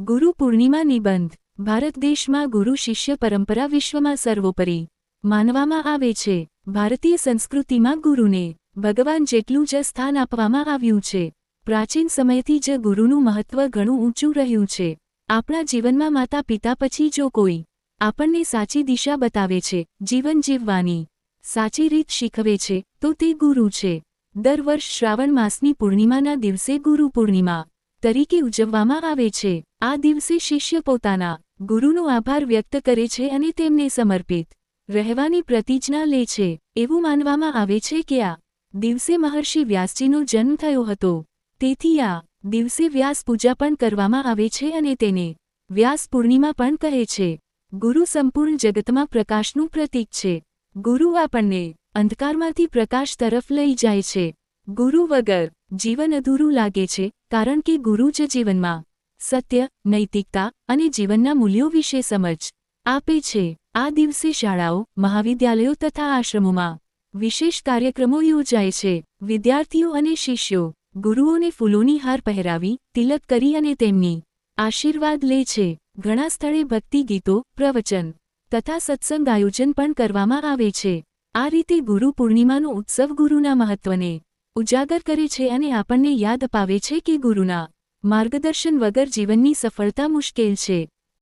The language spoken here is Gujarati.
ગુરુ પૂર્ણિમા નિબંધ. ભારત દેશમાં ગુરુ શિષ્ય પરંપરા વિશ્વમાં સર્વોપરી માનવામાં આવે છે. ભારતીય સંસ્કૃતિમાં ગુરુને ભગવાન જેટલું જ સ્થાન આપવામાં આવ્યું છે. પ્રાચીન સમયથી જ ગુરુનું મહત્વ ઘણું ઊંચું રહ્યું છે. આપણા જીવનમાં માતા પિતા પછી જો કોઈ આપણને સાચી દિશા બતાવે છે, જીવન જીવવાની સાચી રીત શીખવે છે, તો તે ગુરુ છે. દર વર્ષ શ્રાવણ માસની પૂર્ણિમાના દિવસે ગુરુ પૂર્ણિમા તરીકે ઉજવવામાં આવે છે. આ દિવસે શિષ્ય પોતાના ગુરુનો આભાર વ્યક્ત કરે છે અને તેમને સમર્પિત રહેવાની પ્રતિજ્ઞા લે છે. એવું માનવામાં આવે છે કે આ દિવસે મહર્ષિ વ્યાસજીનો જન્મ થયો હતો. તેથી આ દિવસે વ્યાસ પૂજા પણ કરવામાં આવે છે અને તેને વ્યાસ પૂર્ણિમા પણ કહે છે. ગુરુ સંપૂર્ણ જગતમાં પ્રકાશનું પ્રતીક છે. ગુરુ આપણને અંધકારમાંથી પ્રકાશ તરફ લઈ જાય છે. ગુરુ વગર જીવન અધૂરું લાગે છે, કારણ કે ગુરુ જ જીવનમાં સત્ય, નૈતિકતા અને જીવનના મૂલ્યો વિશે સમજ આપે છે. આ દિવસે શાળાઓ, મહાવિદ્યાલયો તથા આશ્રમોમાં વિશેષ કાર્યક્રમો યોજાય છે. વિદ્યાર્થીઓ અને શિષ્યો ગુરુઓને ફૂલોની હાર પહેરાવી, તિલક કરી અને તેમની આશીર્વાદ લે છે. ઘણા સ્થળે ભક્તિ ગીતો, પ્રવચન તથા સત્સંગ આયોજન પણ કરવામાં આવે છે. આ રીતે ગુરુ પૂર્ણિમાનો ઉત્સવ ગુરુના મહત્વને ઉજાગર કરે છે અને આપણને યાદ અપાવે છે કે ગુરુના માર્ગદર્શન વગર જીવનની સફળતા મુશ્કેલ છે.